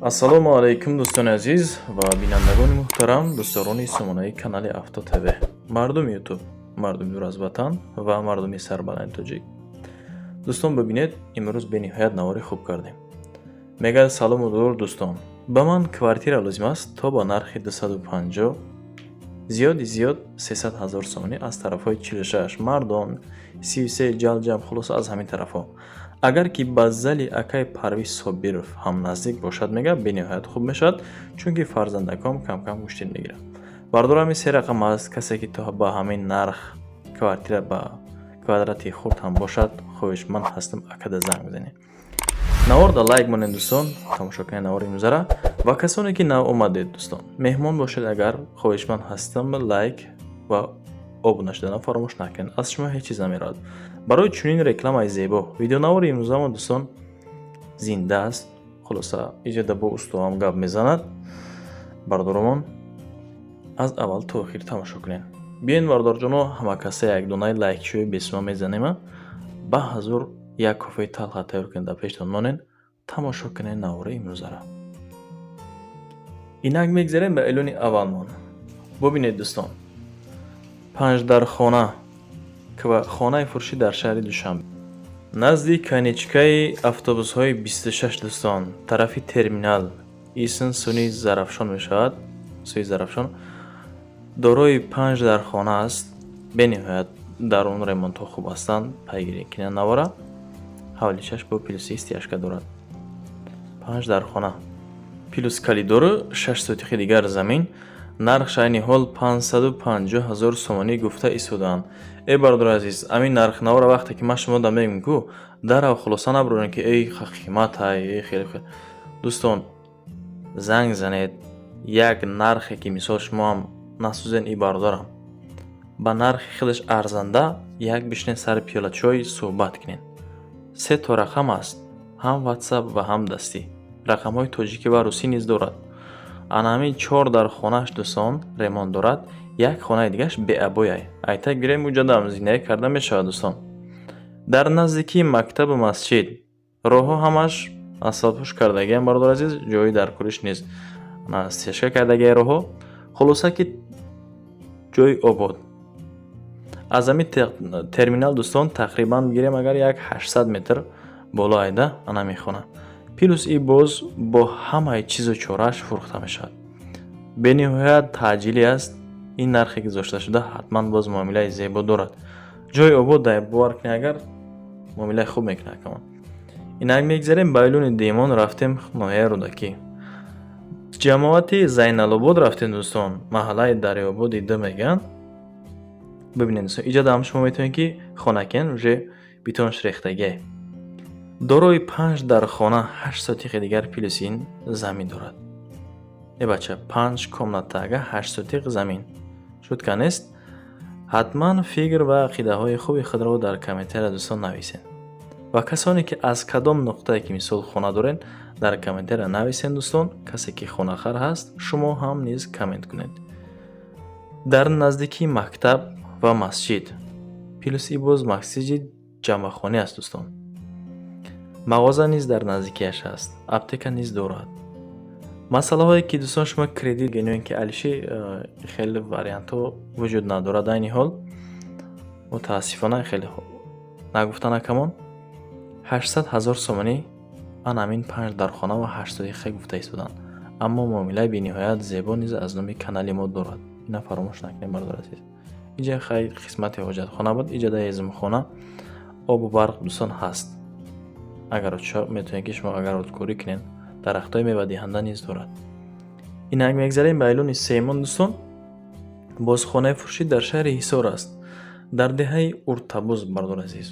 ассалому алайкум дӯстони азиз ва бинандагони муҳтарам, дӯстдорони сомонаи канали Авто ТВ, мардуми ютуб, мардуми дур аз ватан ва мардуми сарбаланди тоҷик. дӯстон бибинед, имрӯз бениҳоят навори хуб кардем. Мегӯяд салому дур дӯстон, ба ман квартира лозим аст то ба нархи 250 зиёди зиёд 300 000 сомонӣ аз тарафҳои 46 мардон 33 ҷалҷам, хулоса аз ҳамин тарафҳо. агар ки ба зали акай Парвиз Собиров ҳам наздик бошад, мега бениҳоят хуб мешавад, чунки фарзандакам кам-кам гӯштин мегирад. Бардор ҳамин се рақам аст. Касе ки то ба ҳамин нарх квартира ба квадрати хурд ҳам бошад, хоҳишманд ҳастам акада занг бизанед. наворда лайк монед дӯстон, тамошо кунед навори имрӯзара ва касоне ки нав омадед дӯстон, меҳмон бошед, агар хоҳишманд ҳастам лайк ва обуна шудана фаромӯш накунед. аз шумо ҳеҷ чиз намеравад. барои чунин рекламаи зебо видеонавори имрӯзамо дӯстон зинда аст. хулоса иҷода бо устувам гап мезанад. бардоромон аз аввал то охир тамошо кунед. биёед бардорҷоно, ҳама каса як донаи лайкчӯи бесума мезанема. ба ҳазур як кофеи талха тайёр кунед, дар пештон монед, тамошо кунед навори имрӯзара. инак мегзарем ба эълони аввалмон. бубинед дӯстон, панҷдархона хонаи фурӯшӣ дар шаҳри Душанбе, назди каничкаи автобусҳои 26 дӯстон, тарафи терминал, исм Суни Зарафшон мешавад. Суи Зарафшон дорои 5 дархона аст. бениҳоят дар он ремонтҳо хуб ҳастанд. пайгирӣ кунед навора. ҳавли чашм бо плюси стяжка дорад. 5 дархона плюс калидору 6 сотихи дигар замин. нархш айни ҳол 550 000 сомонӣ гуфта истодаанд. Бардори азиз, амин нарх навора вақте ки ман шумо да мегӯям ку дарав хулоса набурон ки эй қимат ай хеле дӯстон, занг занед. як нархе ки мисол шумо ҳам насӯзен бардорам ба нархи хелеш арзанда як бишнед сари пиёла чой суҳбат кунед. 3 то рақам аст, ҳам ватсап ва ҳам дастӣ. рақамҳои тоҷикӣ ва русӣ низ дорад. ана ҳамин 4 дар хонаш дӯстон ремонт дорад. як хонаи дигаш беабояй. айта гирем уҷадам зиндаӣ карда мешавад дӯстон. дар наздикии мактабу масҷид роҳҳо ҳамаш асфалтпӯш кардагиам бардор азиз, ҷои дар кӯриш низ стяжка кардагиам роҳҳо. хулоса ки ҷои обод. аз ҳамин терминал дӯстон тақрибан бигирем агар як 800 метр боло айда ана мехона. плюс боз бо ҳамаи чизу чорааш фурӯхта мешавад. бениҳоят таъҷилӣ аст. ин нархе гузошта шуда ҳатман боз муомилаи зебо дорад. ҷои обод дай бовар кунед, агар муомилаи хуб мекунад камон. инак мегзарем ба эълони Демон, рафтем ноҳияи Рӯдакӣ. ҷамоати Зайналобод рафтем дӯстон, маҳаллаи Дарёободи 2 мегӯянд. бибинед дӯстон, иҷода ҳам шумо метавонед ки хонакен уже битон шрехтагие. дорои 5 дар хона 8 сотихи дигар плюс ин замин дорад. бача 5 комнатага 8 сотих замин шутка нест. ҳатман фикр ва ақидаҳои хуби худро дар комментария дӯстон нависед. ва касоне ки аз кадом нуқтае ки мисол хона доред дар комментария нависед дӯстон. касе ки хонахар ҳаст, шумо ҳам низ коммент кунед. дар наздикии мактаб ва масҷид плюс боз масҷид ҷамъахонӣ аст дӯстон. мағоза низ дар наздикиаш аст. аптека низ дорад. масъалаҳое ки дӯстон шумо кредит генӯен ки алиши хеле вариантҳо вуҷуд надорад. айни ҳол мутаассифона хеле нагуфта накамон 800 000 сомонӣ ана ҳамин 5 дархона ва 8 сотиха гуфта истоданд. аммо муомилаи бениҳоят зебо низ аз номи канали мо дорад. ина фаромӯш накунед бардор азиз. иҷа хай қисмати ҳоҷатхона буд. иҷа да езмухона обу барқ дӯстон ҳаст. агар метавонед ки шумо огородкорӣ кунед. дарахтҳои мевадиҳанда низ дорад. инак мегзарем ба эълони Сеймон дӯстон. бозхонаи фурӯшӣ дар шаҳри Ҳисор аст. дар деҳаи Уртабуз бардор азиз.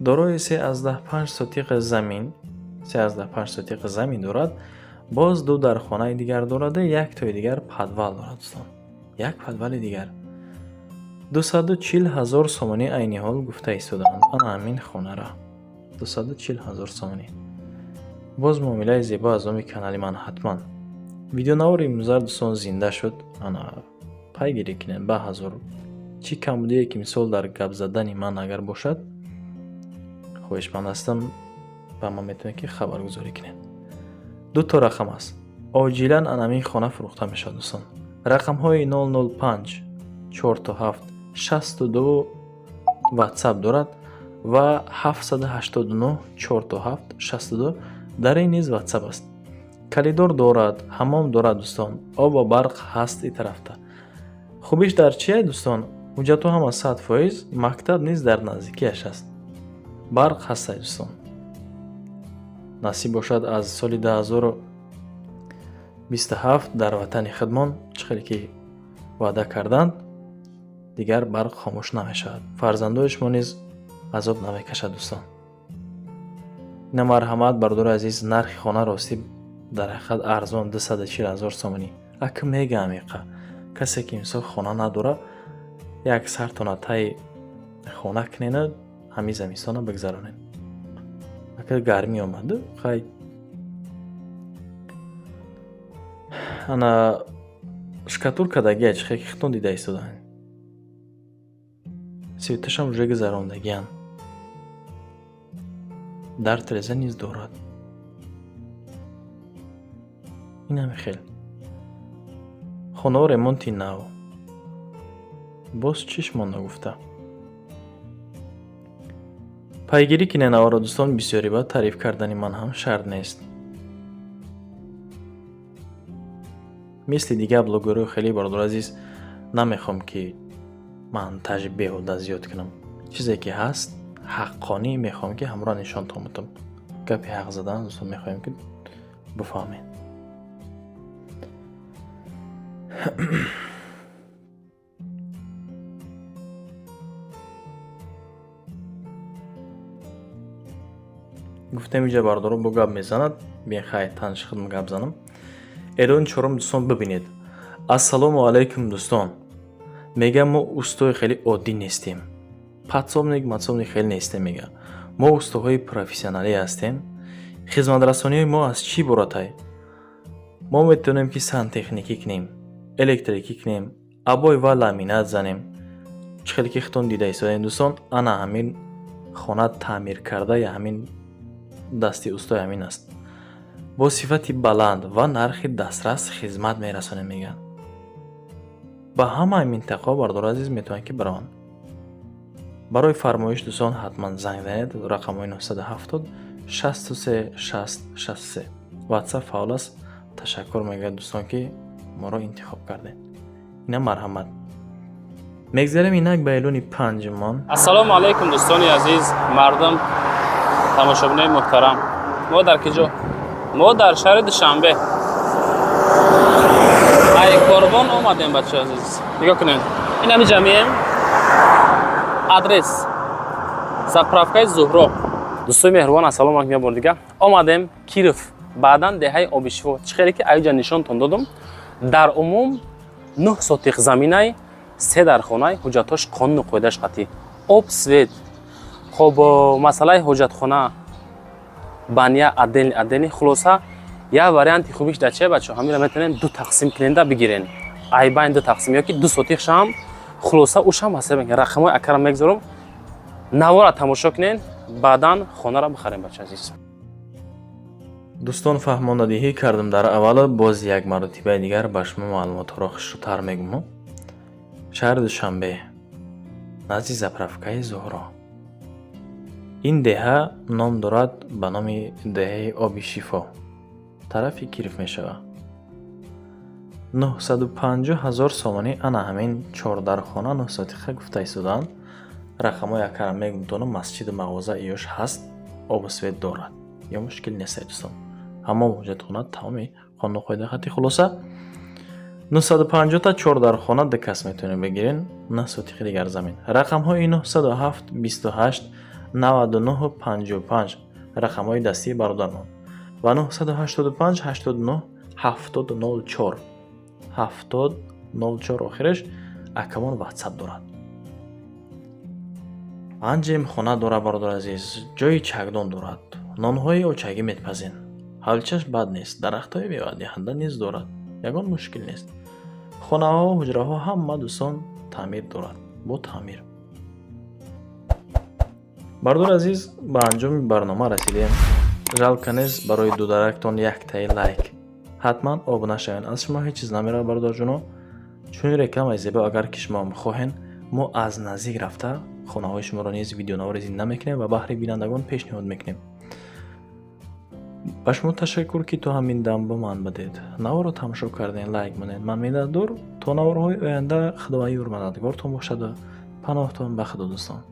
дорои 3,5 сотиқи замин дорад. боз 2 дар хонаи дигар дорад. як тои дигар подвал дорад дӯстон. як подвали дигар 240 000 сомонӣ айни ҳол гуфта истодаанд. ана ҳамин хонара 240 000 сомонӣ. боз муомилаи зебо аз номи канали ман ҳатман. видеонавори имрӯза дӯстон зинда шуд. ана пайгирӣ кунед ба ҳазур. чӣ камбудие ки мисол дар гап задани ман агар бошад, хоҳишманд ҳастам ба ман метавонед ки хабаргузорӣ кунед. دو تا رقم است. عاجلا انمی خانه فروخته می شود دوستان. رقم های 005 47 62 واتساپ دارد و 789 47 62 در این نیز واتساپ است. کلیدور دارد، حمام دارد دوستان، آب و برق هست این طرفتا. خوبیش در چیه دوستان؟ حجتو هم از 100%، مکتب نیز در نزدیکیش است. برق هست دوستان. نصیب باشد از سال 2027 در وطن خودمان چخیلی که وعده کردند دیگر برق خاموش نمیشود. فرزندایش ما نیز عذاب نمیکشد دوستان. این مرحمت برادر عزیز، نرخ خانه راستی در حقیقت ارزان 240,000 سومانی. اگه میگه عمیقه کسی که امسال خانه نداره یک سرتانه تای خانه کنینه همی زمستانه بگذرانین. اگه گرمی آمده خیلی انا شکاتورка дагия чихе хитон дида истодан. Светашам уже гузарондагиан. Дар треза низ дорад. Инам хел. Хоно ремонти нав. Боз чишмон нагуфта. Пайгирӣ ки ненавора дӯстон бисёри ба таъриф кардани ман ҳам шарт нест. مثل دیگه بلوگرو خیلی برادر عزیز نمیخوام که منتج بیهوده زیاد کنم. چیزی که هست حقانی میخوام که همراه نشان تامتم. گپی حق زدن دوستان میخوایم که بفهمین. گفتم اینجا برادرو با گپ میزند. بیاین خیلی تنش خودم گپ زنم. ایران چهارم دوستان ببینید. السلام علیکم دوستان. میگم ما استاد خیلی عادی نیستیم. پاتسومنیک ماتسومنیک خیلی نیستیم میگم. ما استادهای پروفسیونالی هستیم. خدمت رسانی ما از چی براتای؟ ما میتونیم که سانتکنیکی کنیم، الکتریکی کنیم، ابای و لامینات زنیم. چخیلی که خودتون دیده ایستادین دوستان، انا همین خانه تعمیر کرده یا همین دستی استاد همین است. با صفتی بلند و نرخ دسترس خدمت میرسونه میگن. با همه منطقه برادر عزیز میتونن که بران. برای فرمایش دوستان حتما زنگ زنید. رقم 970 63 60 63 واتساپ فعال است. تشکر میگم دوستان که ما رو انتخاب کردین. اینا مرحمت. میگذاریم اینک به ایلون پنجمان. السلام علیکم دوستان عزیز، مردم تماشابینای محترم. ما در کجا؟ ما در شهر دوشنبه ای قربان آمدیم بچه عزیز. نگاه کنین این همی جمعیم آدرس заправкаи زهرا. دوستای مهربان السلام علیکم. بار دیگه آمدیم کیرف بعداً دهه آب شفا. چخیلی که ایجا نشانتون دادم. در عموم 9 سوتیق زمینه 3 در خانه حجتاش قانون و قاعده‌اش قطعی آب سوید. خب مسئله حجت خانه بانیا عدل خلاصه یا وریانتی خوبیش در چه بچه همین رو میتونین 2 تقسیم کننده بگیرین. ای باین 2 تقسیم یا که 2 سوتیق شام خلاصه اوش هم حساب کنین. رقم های اکرام میگذارم نوار تماشا کنین بعداً خانه را بخرین بچه عزیز. دوستان فهماندهی کردم در اول، باز یک مرتبه دیگر به شما معلومات را خشتر میگم. شهر دوشنبه نزدیک заправкаи زهرا. این دهه نام دارد به نام دهه آب شفا. طرفی کیرف می شود. 950,000 سومانی انا همین 4 در خانه 9 ساتیخه گفته ایستادند. رقم های اکرم میگم مسجد مغازه ایوش هست. آب سوید دارد. یا مشکل نیست دوستان. همه موجود خانه تمامی خانه قاعده خطی خلاصه 950 تا 4 در خانه دکس میتونین بگیرین. 9 ساتیخه دیگر زمین. رقم های 907 28 99 55 رقم های دستی برادرمان و 985 89 7004 7004 آخرش اکمان واتساپ دارد. انجام خانه داره برادر عزیز. جای چگدان دارد. نانهای اوچگی میتپزین. حالچش بد نیست. درختای میوه دهنده نیز دارد. یگان مشکل نیست. خانه ها و حجره ها همه دوستان تعمیر دارد. با تعمیر. برادر عزیز به انجام برنامه رسیدیم. жалка нест барои дударактон яктаи лайк. ҳатман обуна шавед. Аз шумо ҳеҷ чиз намерава бародарҷоно. чунин рекламаи зебо агар ки шумо мехоҳен, мо аз наздик рафта хонаҳои шуморо низ видеонавори зинда мекунем ва баҳри бинандагон пешниҳод мекунем. ба шумо ташаккур ки то ҳамин дам бо ман будед. наворо тамошо кардем, лайк монед. Ман миннатдор. То наворҳои оянда худованд юр мададгортон бошад ва паноҳтон ба худо дӯстон.